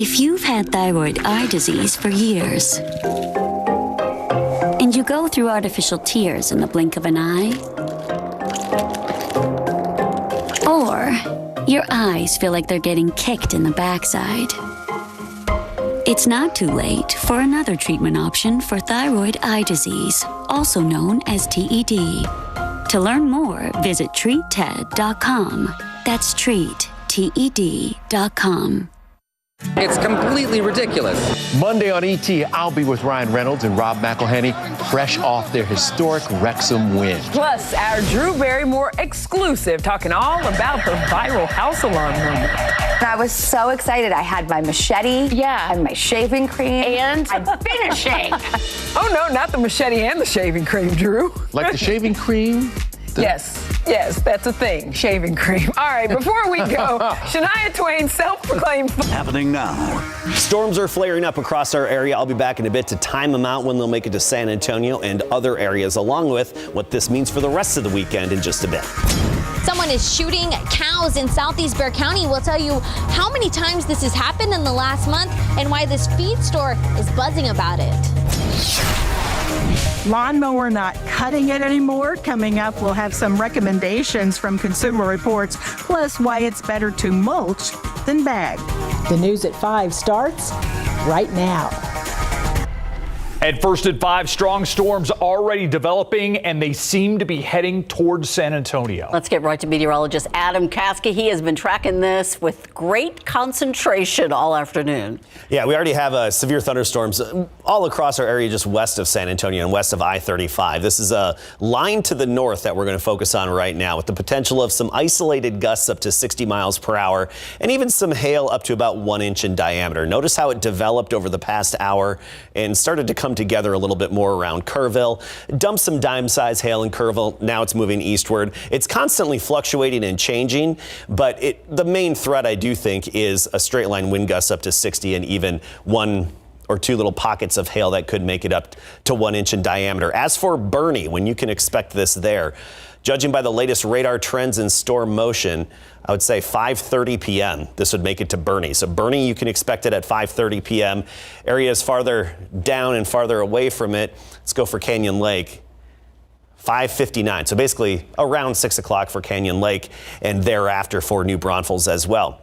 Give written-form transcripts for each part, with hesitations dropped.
If you've had thyroid eye disease for years, and you go through artificial tears in the blink of an eye, or your eyes feel like they're getting kicked in the backside, it's not too late for another treatment option for thyroid eye disease, also known as TED. To learn more, visit treatted.com. That's treatted.com. It's completely ridiculous. Monday on ET, I'll be with Ryan Reynolds and Rob McElhenney, fresh off their historic Wrexham win. Plus, our Drew Barrymore exclusive, talking all about her viral house alarm moment. I was so excited. I had my machete, and my shaving cream, and I'm finishing. Oh no, not the machete and the shaving cream, Drew. Like the shaving cream? Yes, that's a thing, shaving cream. All right, before we go, Shania Twain's self-proclaimed... Happening now. Storms are flaring up across our area. I'll be back in a bit to time them out when they'll make it to San Antonio and other areas, along with what this means for the rest of the weekend in just a bit. Someone is shooting cows in Southeast Bexar County. We'll tell you how many times this has happened in the last month and why this feed store is buzzing about it. Lawnmower not cutting it anymore. Coming up, we'll have some recommendations from Consumer Reports, plus why it's better to mulch than bag. The news at 5 starts right now. At first at 5, strong storms already developing, and they seem to be heading towards San Antonio. Let's get right to meteorologist Adam Caskey. He has been tracking this with great concentration all afternoon. Yeah, we already have severe thunderstorms all across our area just west of San Antonio and west of I-35. This is a line to the north that we're going to focus on right now, with the potential of some isolated gusts up to 60 miles per hour and even some hail up to about 1 inch in diameter. Notice how it developed over the past hour and started to come together a little bit more around Kerrville. Dumped some dime-size hail in Kerrville. Now it's moving eastward. It's constantly fluctuating and changing, but the main threat, I do think, is a straight line wind gust up to 60 and even 1 or 2 little pockets of hail that could make it up to 1 inch in diameter. As for Bernie, when you can expect this there, judging by the latest radar trends and storm motion, I would say 5:30 p.m. this would make it to Bernie. So Bernie, you can expect it at 5:30 p.m. Areas farther down and farther away from it, let's go for Canyon Lake. 5:59. So basically around 6 o'clock for Canyon Lake and thereafter for New Braunfels as well.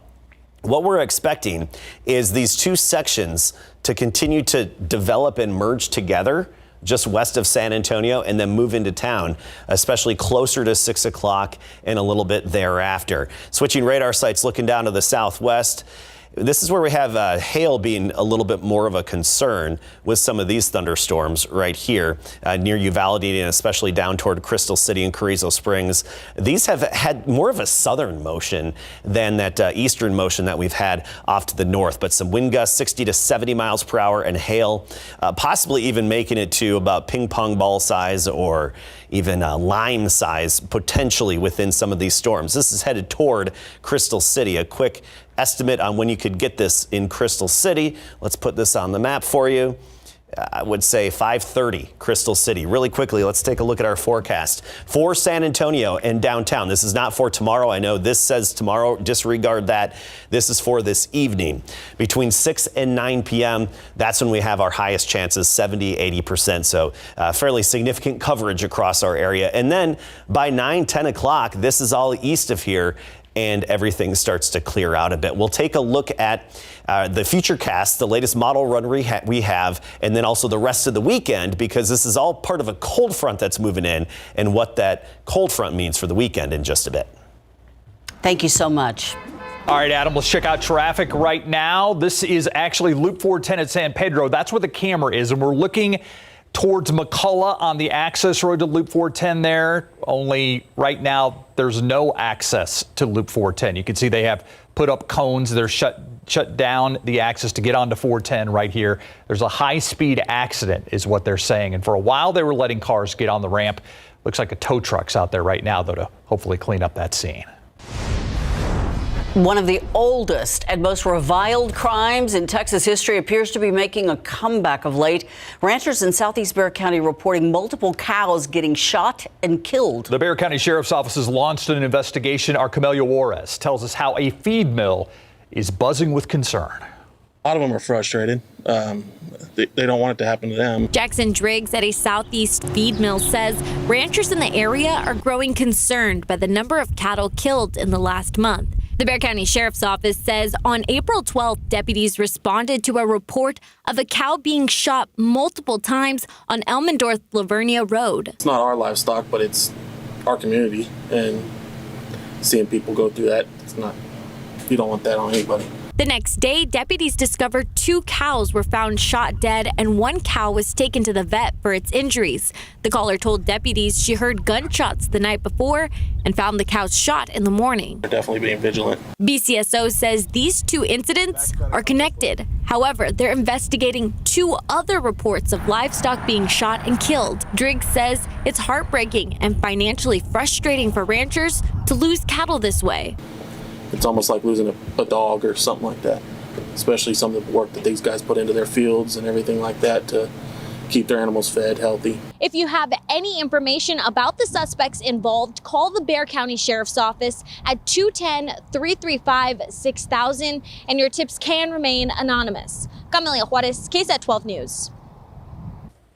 What we're expecting is these two sections to continue to develop and merge together just west of San Antonio and then move into town, especially closer to 6 o'clock and a little bit thereafter. Switching radar sites, looking down to the southwest. This is where we have hail being a little bit more of a concern with some of these thunderstorms right here near Uvalde and especially down toward Crystal City and Carrizo Springs. These have had more of a southern motion than that eastern motion that we've had off to the north, but some wind gusts 60 to 70 miles per hour and hail, possibly even making it to about ping pong ball size or even lime size potentially within some of these storms. This is headed toward Crystal City. A quick estimate on when you could get this in Crystal City. Let's put this on the map for you. I would say 5:30 Crystal City. Really quickly, let's take a look at our forecast for San Antonio and downtown. This is not for tomorrow. I know this says tomorrow. Disregard that. This is for this evening. Between 6 and 9 p.m., that's when we have our highest chances, 70, 80%. So fairly significant coverage across our area. And then by 9, 10 o'clock, this is all east of here, and everything starts to clear out a bit. We'll take a look at the Futurecast, the latest model run we have, and then also the rest of the weekend, because this is all part of a cold front that's moving in and what that cold front means for the weekend in just a bit. Thank you so much. All right, Adam, let's check out traffic right now. This is actually Loop 410 at San Pedro. That's where the camera is, and we're looking towards McCullough on the access road to Loop 410 there. Only right now there's no access to Loop 410. You can see they have put up cones. They're shut down the access to get onto 410 right here. There's a high-speed accident is what they're saying. And for a while they were letting cars get on the ramp. Looks like a tow truck's out there right now, though, to hopefully clean up that scene. One of the oldest and most reviled crimes in Texas history appears to be making a comeback of late. Ranchers in Southeast Bexar County reporting multiple cows getting shot and killed. The Bexar County Sheriff's Office has launched an investigation. Our Camelia Juarez tells us how a feed mill is buzzing with concern. A lot of them are frustrated. They don't want it to happen to them. Jackson Driggs at a Southeast feed mill says ranchers in the area are growing concerned by the number of cattle killed in the last month. The Bexar County Sheriff's Office says on April 12th, deputies responded to a report of a cow being shot multiple times on Elmendorf-Lavernia Road. It's not our livestock, but it's our community, and seeing people go through that, you don't want that on anybody. The next day, deputies discovered 2 cows were found shot dead and 1 cow was taken to the vet for its injuries. The caller told deputies she heard gunshots the night before and found the cows shot in the morning. They're definitely being vigilant. BCSO says these 2 incidents are connected. However, they're investigating 2 other reports of livestock being shot and killed. Driggs says it's heartbreaking and financially frustrating for ranchers to lose cattle this way. It's almost like losing a dog or something like that, especially some of the work that these guys put into their fields and everything like that to keep their animals fed, healthy. If you have any information about the suspects involved, call the Bexar County Sheriff's Office at 210-335-6000, and your tips can remain anonymous. Camelia Juarez, KSAT 12 News.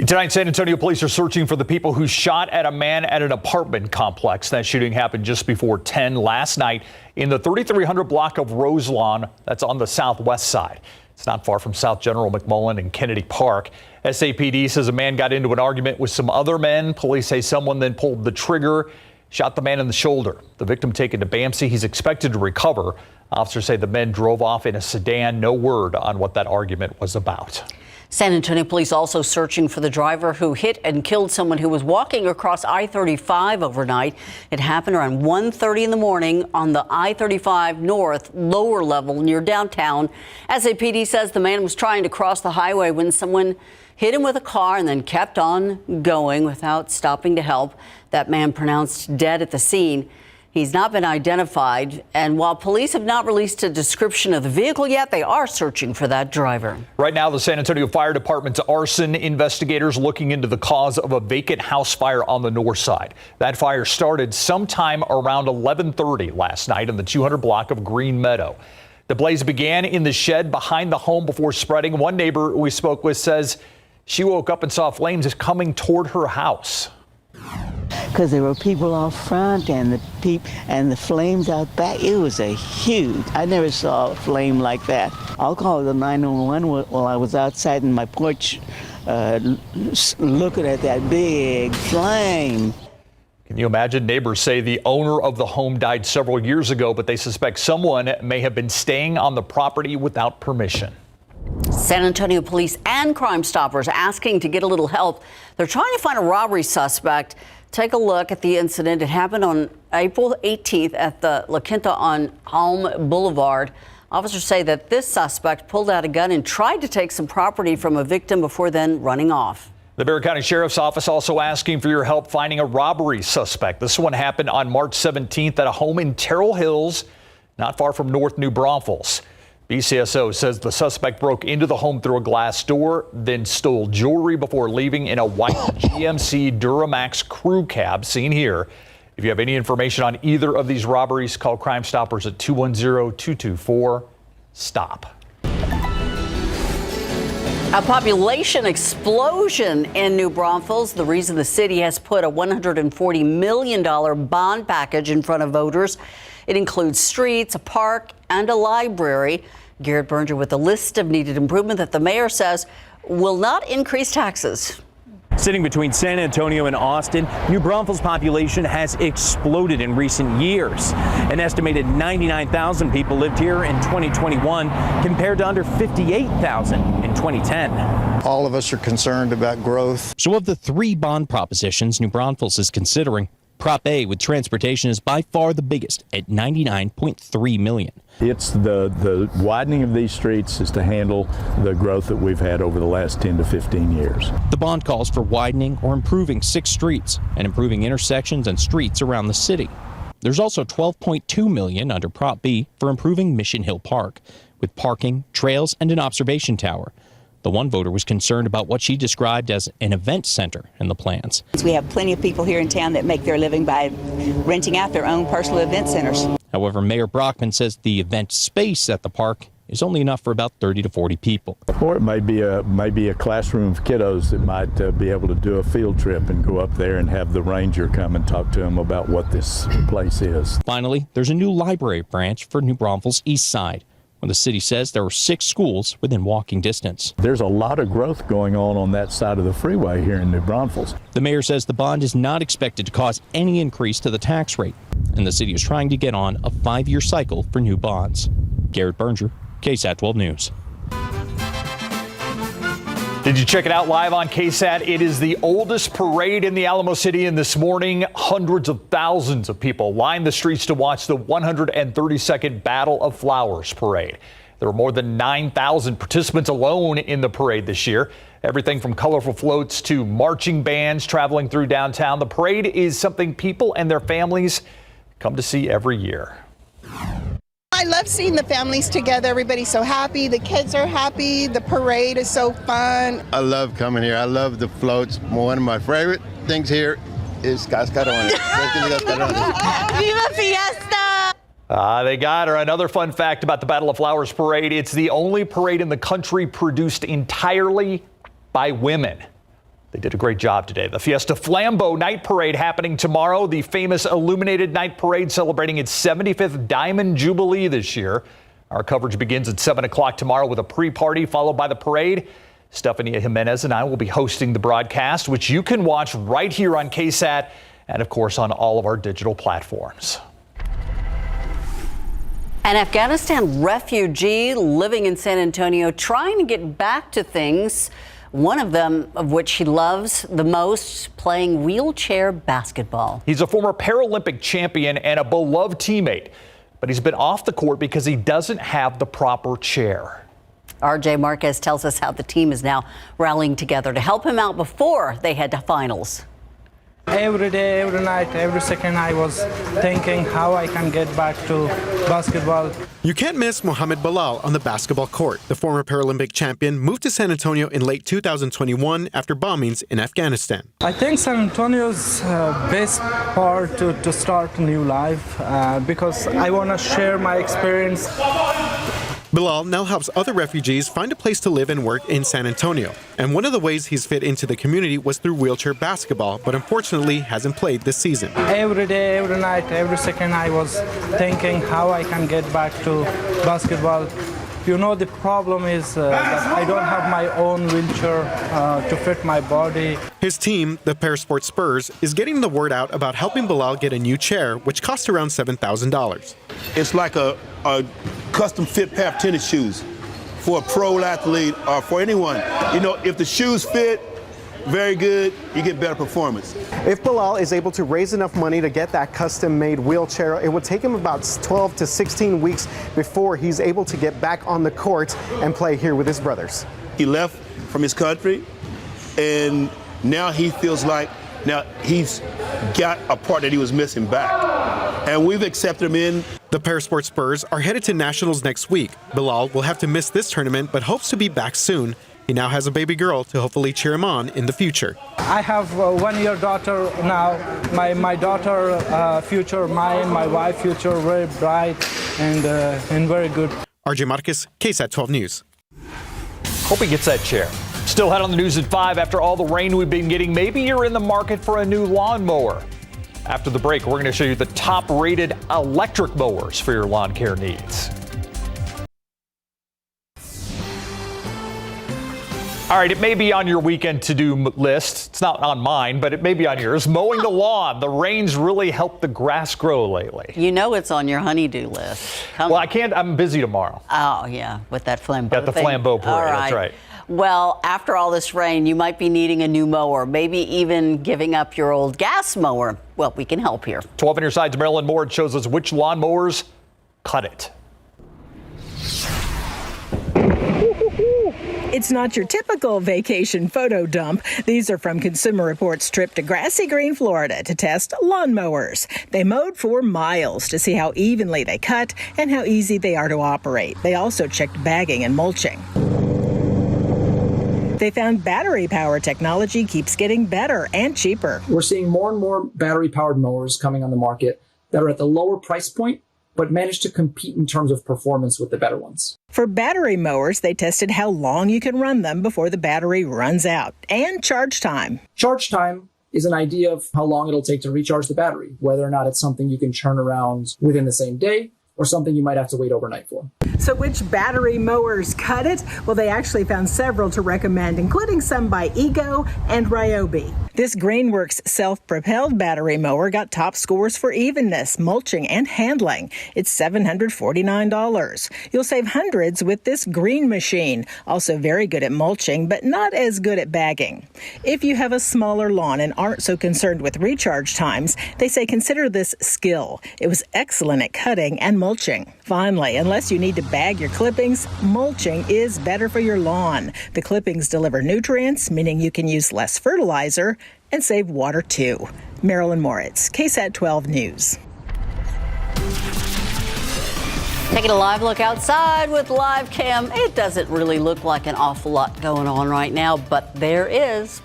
Tonight, San Antonio police are searching for the people who shot at a man at an apartment complex. That shooting happened just before 10 last night in the 3300 block of Roselawn. That's on the southwest side. It's not far from South General McMullen and Kennedy Park. SAPD says a man got into an argument with some other men. Police say someone then pulled the trigger, shot the man in the shoulder. The victim taken to BAMC. He's expected to recover. Officers say the men drove off in a sedan. No word on what that argument was about. San Antonio police also searching for the driver who hit and killed someone who was walking across I-35 overnight. It happened around 1:30 in the morning on the I-35 North lower level near downtown. SAPD says the man was trying to cross the highway when someone hit him with a car and then kept on going without stopping to help. That man pronounced dead at the scene. He's not been identified, and while police have not released a description of the vehicle yet, they are searching for that driver. Right now, the San Antonio Fire Department's arson investigators looking into the cause of a vacant house fire on the north side. That fire started sometime around 11:30 last night in the 200 block of Green Meadow. The blaze began in the shed behind the home before spreading. One neighbor we spoke with says she woke up and saw flames coming toward her house. Because there were people out front and the flames out back. It was a huge. I never saw a flame like that. I'll call the 911 while I was outside in my porch looking at that big flame. Can you imagine? Neighbors say the owner of the home died several years ago, but they suspect someone may have been staying on the property without permission. San Antonio police and Crime Stoppers asking to get a little help. They're trying to find a robbery suspect. Take a look at the incident. It happened on April 18th at the La Quinta on Alm Boulevard. Officers say that this suspect pulled out a gun and tried to take some property from a victim before then running off. The Bexar County Sheriff's Office also asking for your help finding a robbery suspect. This one happened on March 17th at a home in Terrell Hills, not far from North New Braunfels. BCSO says the suspect broke into the home through a glass door, then stole jewelry before leaving in a white GMC Duramax crew cab seen here. If you have any information on either of these robberies, call Crime Stoppers at 210-224-STOP. A population explosion in New Braunfels. The reason the city has put a $140 million bond package in front of voters. It includes streets, a park, and a library. Garrett Berger with a list of needed improvement that the mayor says will not increase taxes. Sitting between San Antonio and Austin, New Braunfels' population has exploded in recent years. An estimated 99,000 people lived here in 2021 compared to under 58,000 in 2010. All of us are concerned about growth. So of the 3 bond propositions New Braunfels is considering, Prop A with transportation is by far the biggest at $99.3 million. It's the widening of these streets is to handle the growth that we've had over the last 10 to 15 years. The bond calls for widening or improving 6 streets and improving intersections and streets around the city. There's also $12.2 million under Prop B for improving Mission Hill Park with parking, trails, and an observation tower. The one voter was concerned about what she described as an event center in the plans. We have plenty of people here in town that make their living by renting out their own personal event centers. However, Mayor Brockman says the event space at the park is only enough for about 30 to 40 people. Or it may be a classroom of kiddos that might be able to do a field trip and go up there and have the ranger come and talk to them about what this place is. Finally, there's a new library branch for New Braunfels East Side, when the city says there are 6 schools within walking distance. There's a lot of growth going on that side of the freeway here in New Braunfels. The mayor says the bond is not expected to cause any increase to the tax rate, and the city is trying to get on a 5-year cycle for new bonds. Garrett Berger, KSAT 12 News. Did you check it out live on KSAT? It is the oldest parade in the Alamo City, and this morning, hundreds of thousands of people lined the streets to watch the 132nd Battle of Flowers parade. There were more than 9,000 participants alone in the parade this year. Everything from colorful floats to marching bands traveling through downtown. The parade is something people and their families come to see every year. I love seeing the families together. Everybody's so happy. The kids are happy. The parade is so fun. I love coming here. I love the floats. One of my favorite things here is cascarones. Viva Fiesta! They got her. Another fun fact about the Battle of Flowers parade. It's the only parade in the country produced entirely by women. They did a great job today. The Fiesta Flambeau Night Parade happening tomorrow. The famous illuminated night parade celebrating its 75th Diamond Jubilee this year. Our coverage begins at 7 o'clock tomorrow with a pre-party followed by the parade. Stephanie Jimenez and I will be hosting the broadcast, which you can watch right here on KSAT and, of course, on all of our digital platforms. An Afghanistan refugee living in San Antonio trying to get back to things. One of them of which he loves the most, playing wheelchair basketball. He's a former Paralympic champion and a beloved teammate, but he's been off the court because he doesn't have the proper chair. RJ Marquez tells us how the team is now rallying together to help him out before they head to finals. Every day, every night, every second I was thinking how I can get back to basketball. You can't miss Mohamed Bilal on the basketball court. The former Paralympic champion moved to San Antonio in late 2021 after bombings in Afghanistan. I think San Antonio's best part to start a new life because I want to share my experience. Bilal now helps other refugees find a place to live and work in San Antonio. And one of the ways he's fit into the community was through wheelchair basketball, but unfortunately hasn't played this season. Every day, every night, every second I was thinking how I can get back to basketball. You know, the problem is that I don't have my own wheelchair to fit my body. His team, the Parasport Spurs, is getting the word out about helping Bilal get a new chair, which costs around $7,000. It's like a custom fit pair of tennis shoes for a pro athlete or for anyone. You know, if the shoes fit, very good, you get better performance. If Bilal is able to raise enough money to get that custom-made wheelchair, it would take him about 12 to 16 weeks before he's able to get back on the court and play here with his brothers. He left from his country, and now he feels like now he's got a part that he was missing back. And we've accepted him in. The Parasport Spurs are headed to Nationals next week. Bilal will have to miss this tournament, but hopes to be back soon. He now has a baby girl to hopefully cheer him on in the future. I have a 1-year daughter now. My daughter, future mine, my wife, future very bright and very good. RJ Marquez, KSAT 12 News. Hope he gets that chair. Still ahead on the news at 5 after all the rain we've been getting. Maybe you're in the market for a new lawnmower. After the break, we're going to show you the top-rated electric mowers for your lawn care needs. All right, it may be on your weekend to-do list. It's not on mine, but it may be on yours. Mowing the lawn. The rain's really helped the grass grow lately. You know it's on your honey-do list. Well, I can't. I'm busy tomorrow. Oh, yeah, with that flambeau Got the thing. flambeau parade, All right. That's right. Well, after all this rain, you might be needing a new mower, maybe even giving up your old gas mower. Well, we can help here. 12 on your side's Marilyn Moore shows us which lawn mowers cut it. It's not your typical vacation photo dump. These are from Consumer Reports' trip to Grassy Green, Florida to test lawnmowers. They mowed for miles to see how evenly they cut and how easy they are to operate. They also checked bagging and mulching. They found battery power technology keeps getting better and cheaper. We're seeing more and more battery-powered mowers coming on the market that are at the lower price point but managed to compete in terms of performance with the better ones. For battery mowers, they tested how long you can run them before the battery runs out, and charge time. Charge time is an idea of how long it'll take to recharge the battery, whether or not it's something you can turn around within the same day or something you might have to wait overnight for. So which battery mowers cut it? Well, they actually found several to recommend, including some by Ego and Ryobi. This Greenworks self-propelled battery mower got top scores for evenness, mulching, and handling. It's $749. You'll save hundreds with this Green machine, also very good at mulching, but not as good at bagging. If you have a smaller lawn and aren't so concerned with recharge times, they say consider this skill. It was excellent at cutting and mulching. Finally, unless you need to bag your clippings, mulching is better for your lawn. The clippings deliver nutrients, meaning you can use less fertilizer and save water too. Marilyn Moritz, KSAT 12 News. Taking a live look outside with live cam. It doesn't really look like an awful lot going on right now, but there is.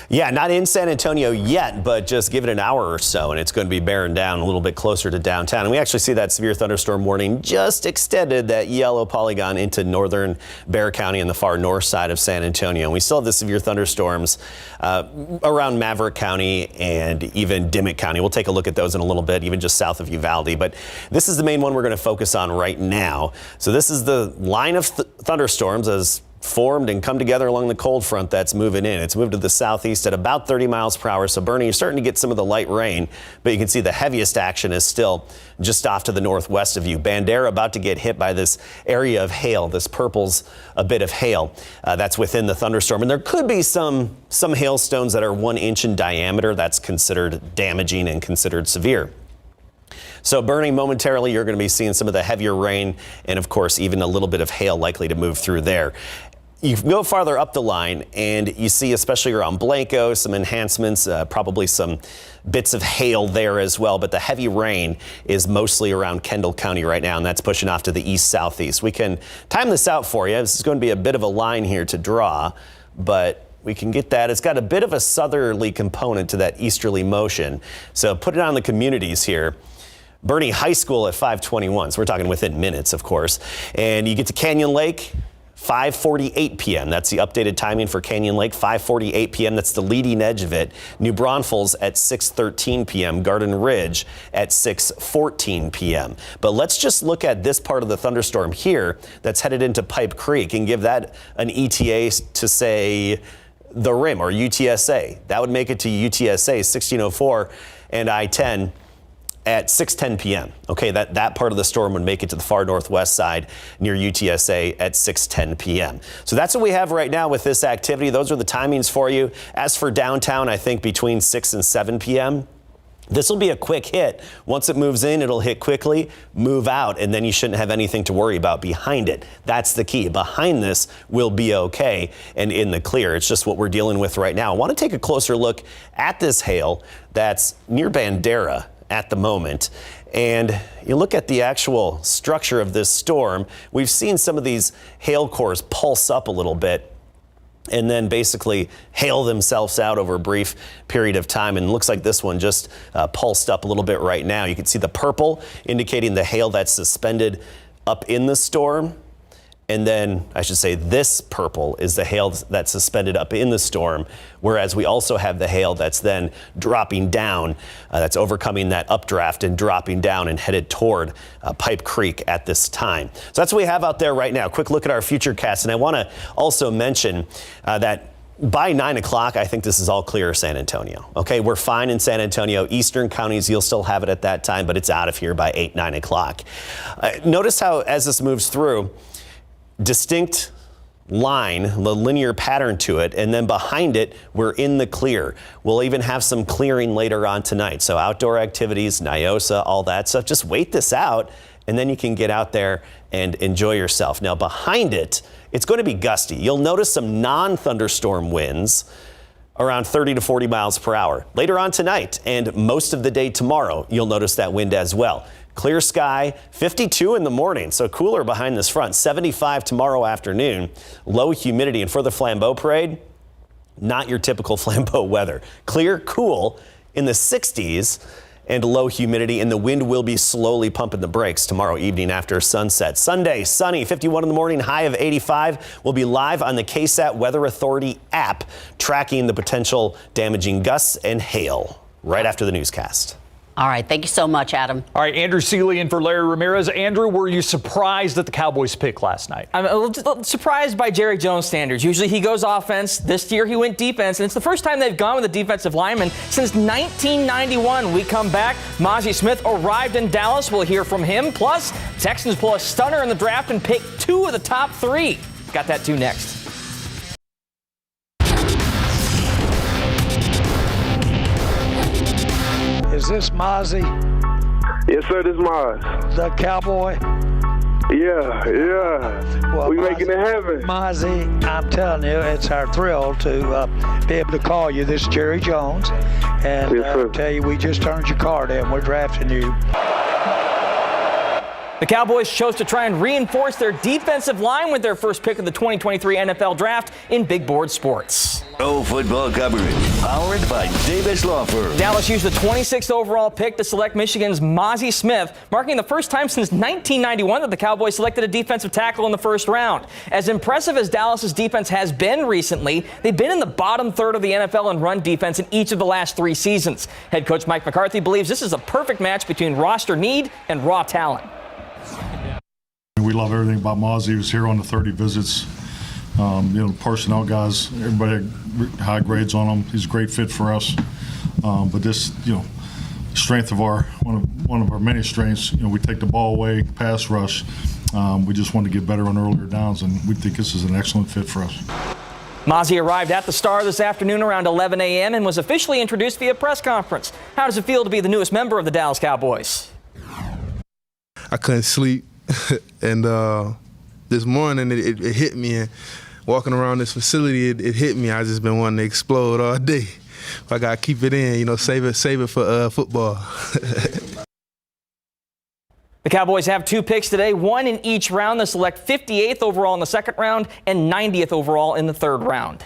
Yeah, not in San Antonio yet, but just give it an hour or so, and it's going to be bearing down a little bit closer to downtown. And we actually see that severe thunderstorm warning just extended that yellow polygon into northern Bexar County and the far north side of San Antonio. And we still have the severe thunderstorms around Maverick County and even Dimmitt County. We'll take a look at those in a little bit, even just south of Uvalde. But this is the main one we're going to focus on right now. So this is the line of thunderstorms as formed and come together along the cold front that's moving in. It's moved to the southeast at about 30 miles per hour. So Bernie, you're starting to get some of the light rain, but you can see the heaviest action is still just off to the northwest of you. Bandera about to get hit by this area of hail. This purple's a bit of hail that's within the thunderstorm. And there could be some hailstones that are 1 inch in diameter. That's considered damaging and considered severe. So Bernie, momentarily you're going to be seeing some of the heavier rain and of course even a little bit of hail likely to move through there. You go farther up the line and you see, especially around Blanco, some enhancements, probably some bits of hail there as well. But the heavy rain is mostly around Kendall County right now, and that's pushing off to the east-southeast. We can time this out for you. This is going to be a bit of a line here to draw, but we can get that. It's got a bit of a southerly component to that easterly motion. So put it on the communities here. Bernie High School at 5:21, so we're talking within minutes, of course. And you get to Canyon Lake, 5:48 p.m. That's the updated timing for Canyon Lake, 5:48 p.m. That's the leading edge of it. New Braunfels at 6:13 p.m. Garden Ridge at 6:14 p.m. But let's just look at this part of the thunderstorm here that's headed into Pipe Creek and give that an ETA to say the Rim or UTSA. That would make it to UTSA 1604 and I-10 at 6:10 p.m. Okay, that part of the storm would make it to the far northwest side near UTSA at 6:10 p.m. So that's what we have right now with this activity. Those are the timings for you. As for downtown, I think between 6 and 7 p.m. This will be a quick hit. Once it moves in, it'll hit quickly, move out, and then you shouldn't have anything to worry about behind it. That's the key. Behind this will be okay and in the clear. It's just what we're dealing with right now. I want to take a closer look at this hail that's near Bandera at the moment. And you look at the actual structure of this storm. We've seen some of these hail cores pulse up a little bit and then basically hail themselves out over a brief period of time. And it looks like this one just pulsed up a little bit right now. You can see the purple indicating the hail that's suspended up in the storm. And then I should say this purple is the hail that's suspended up in the storm, whereas we also have the hail that's then dropping down, that's overcoming that updraft and dropping down and headed toward Pipe Creek at this time. So that's what we have out there right now. Quick look at our futurecast. And I want to also mention that by 9 o'clock, I think this is all clear San Antonio. Okay, we're fine in San Antonio. Eastern counties, you'll still have it at that time, but it's out of here by 8, 9 o'clock. Notice how as this moves through, distinct line, the linear pattern to it, and then behind it, we're in the clear. We'll even have some clearing later on tonight. So outdoor activities, NIOSA, all that stuff. Just wait this out, and then you can get out there and enjoy yourself. Now behind it, it's going to be gusty. You'll notice some non-thunderstorm winds around 30 to 40 miles per hour. Later on tonight and most of the day tomorrow, you'll notice that wind as well. Clear sky, 52 in the morning, so cooler behind this front. 75 tomorrow afternoon. Low humidity. And for the Flambeau Parade, not your typical Flambeau weather. Clear, cool in the 60s. and low humidity, and the wind will be slowly pumping the brakes tomorrow evening after sunset. Sunday, sunny, 51 in the morning, high of 85. We'll be live on the KSAT Weather Authority app, tracking the potential damaging gusts and hail right after the newscast. All right. Thank you so much, Adam. All right. Andrew Seeley in for Larry Ramirez. Andrew, were you surprised at the Cowboys' pick last night? I'm a little surprised by Jerry Jones' standards. Usually he goes offense. This year he went defense, and it's the first time they've gone with a defensive lineman since 1991. We come back. Mozzie Smith arrived in Dallas. We'll hear from him. Plus, Texans pull a stunner in the draft and pick 2 of the top 3. Got that too next. Is this Mozzie? Yes, sir, this is Maz. The Cowboy? Yeah. Well, we making it happen. Mozzie, I'm telling you, it's our thrill to be able to call you. This is Jerry Jones. And tell you, we just turned your card in. We're drafting you. The Cowboys chose to try and reinforce their defensive line with their first pick of the 2023 NFL Draft in Big Board Sports. Pro football coverage, powered by Davis Law Firm. Dallas used the 26th overall pick to select Michigan's Mozzie Smith, marking the first time since 1991 that the Cowboys selected a defensive tackle in the first round. As impressive as Dallas's defense has been recently, they've been in the bottom third of the NFL in run defense in each of the last 3 seasons. Head coach Mike McCarthy believes this is a perfect match between roster need and raw talent. We love everything about Mozzie. He was here on the 30 visits. Personnel guys, everybody had high grades on him. He's a great fit for us. But this, strength of one of our many strengths, we take the ball away, pass rush. We just want to get better on earlier downs, and we think this is an excellent fit for us. Mozzie arrived at the Star this afternoon around 11 a.m. and was officially introduced via press conference. How does it feel to be the newest member of the Dallas Cowboys? I couldn't sleep, and this morning it hit me. And walking around this facility, it hit me. I just been wanting to explode all day. I gotta keep it in, save it for football. The Cowboys have 2 picks today, 1 in each round. They select 58th overall in the second round and 90th overall in the third round.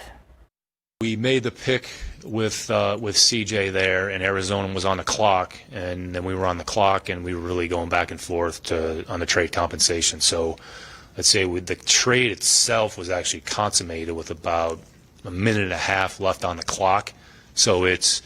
We made the pick with CJ there, and Arizona was on the clock, and then we were on the clock, and we were really going back and forth on the trade compensation. So let's say the trade itself was actually consummated with about a minute and a half left on the clock. So it's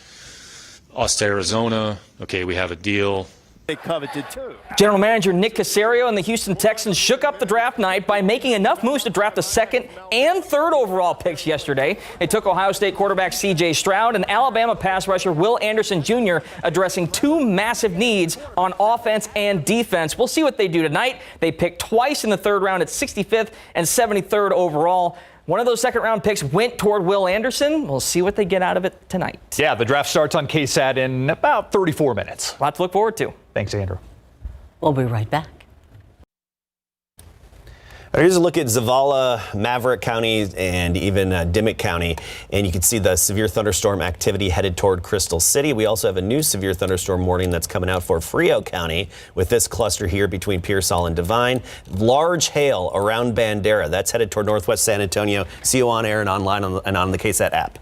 us to Arizona. Okay, we have a deal. They coveted too. General Manager Nick Caserio and the Houston Texans shook up the draft night by making enough moves to draft the 2nd and 3rd overall picks yesterday. They took Ohio State quarterback C.J. Stroud and Alabama pass rusher Will Anderson Jr., addressing 2 massive needs on offense and defense. We'll see what they do tonight. They picked twice in the 3rd round at 65th and 73rd overall. One of those second-round picks went toward Will Anderson. We'll see what they get out of it tonight. Yeah, the draft starts on KSAT in about 34 minutes. A lot to look forward to. Thanks, Andrew. We'll be right back. Here's a look at Zavala, Maverick County, and even Dimmitt County. And you can see the severe thunderstorm activity headed toward Crystal City. We also have a new severe thunderstorm warning that's coming out for Frio County with this cluster here between Pearsall and Devine. Large hail around Bandera. That's headed toward northwest San Antonio. See you on air and online and on the KSAT app.